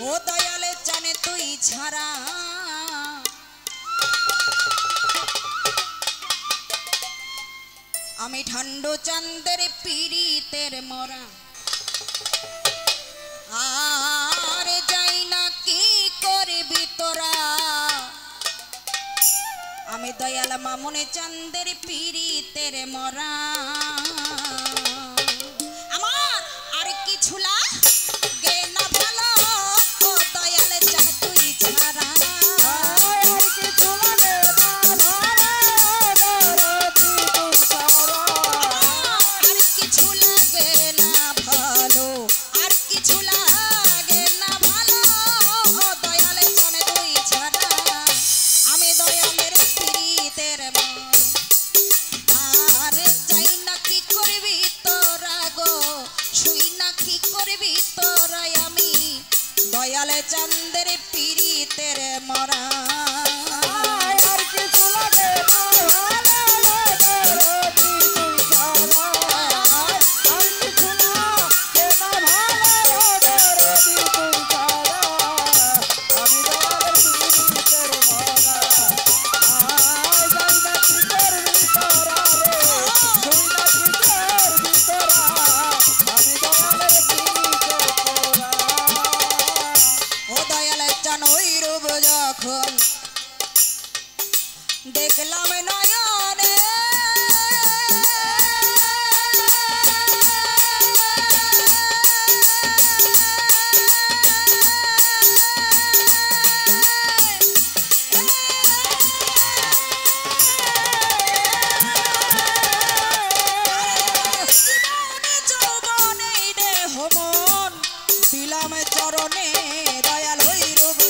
ও দয়ালে জানে তুই ছাড়া আমি ঠান্ডো চাঁদের পীড়িতের মরা আর যাই না কি করবি তোরা আমি দয়াল মামুনে চাঁদের পীড়িতের মরা আমার আর কিছু লাগে না ভালো ও দয়াল জান তুই ছাড়া দয়ালে চাঁদের পীড়িতের মরা আর কিছু লাগে না দেখলাম নয়নে যৌবনে দেহ মন দিলাম চরণে দয়াল ওই রূপ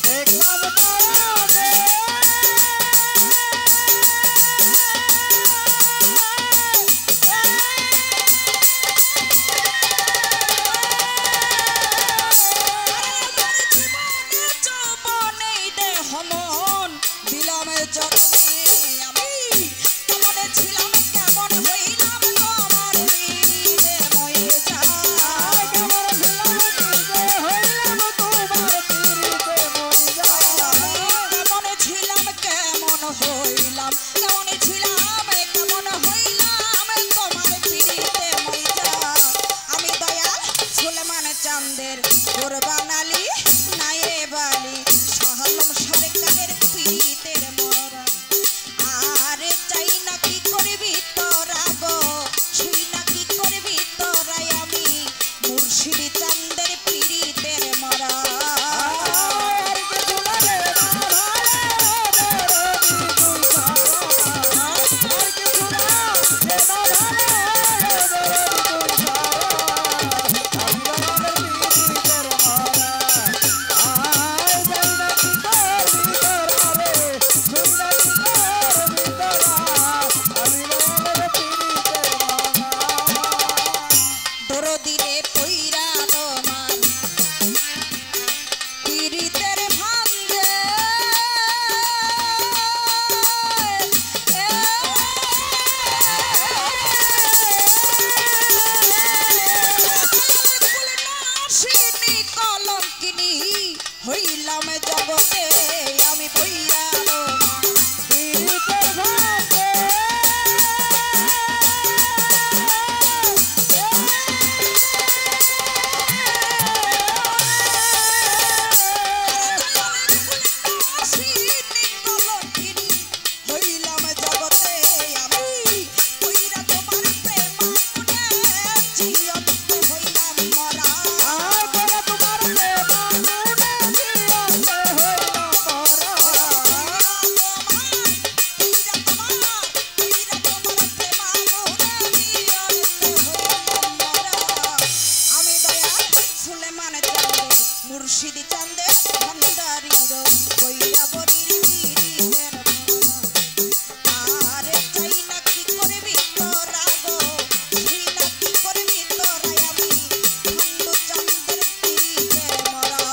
দেখলাম চাঁদের কোরবানালি নায়ে বালি শাহলম সরকারের পীড়িতের মরা আর চাই না কি করবি তোরা গো শুই না কি করবি তোরাই আমি মুর্শিদি চাঁদের পীড়িতের মরা হইলাম জগতে আমি পইরা মুর্শিদি চাঁদের ভান্ডারীর বইয়া বরির পীড়িতের আর চাই না কি করবি তোরা গো শুই না কি করবি তোরাই আমি ঠান্ডু চাঁদের পীড়িতের মরা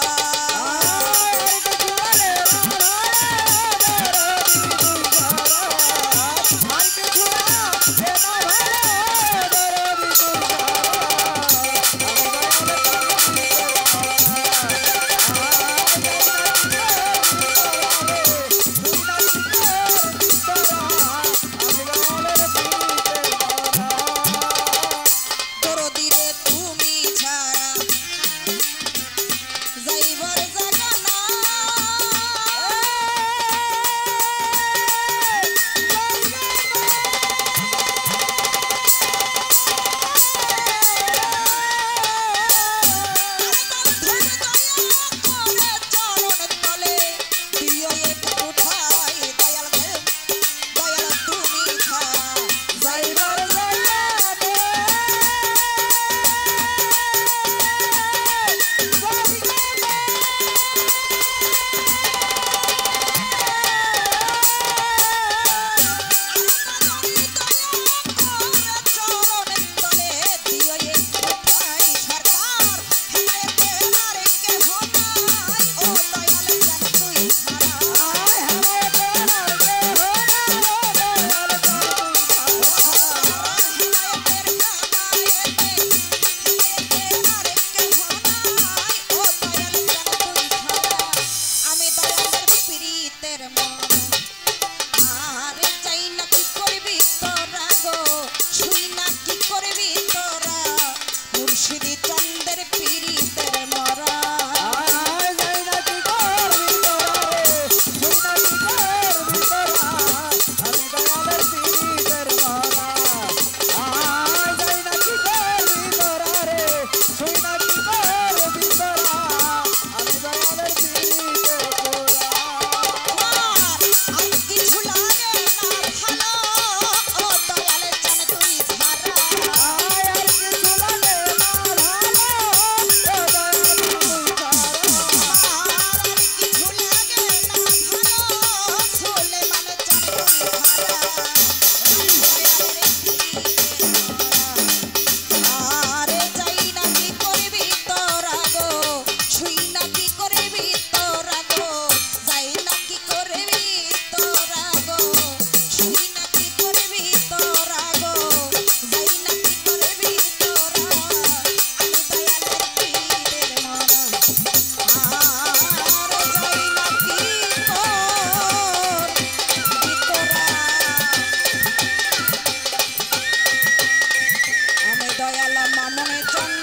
মামনে চন্দ্র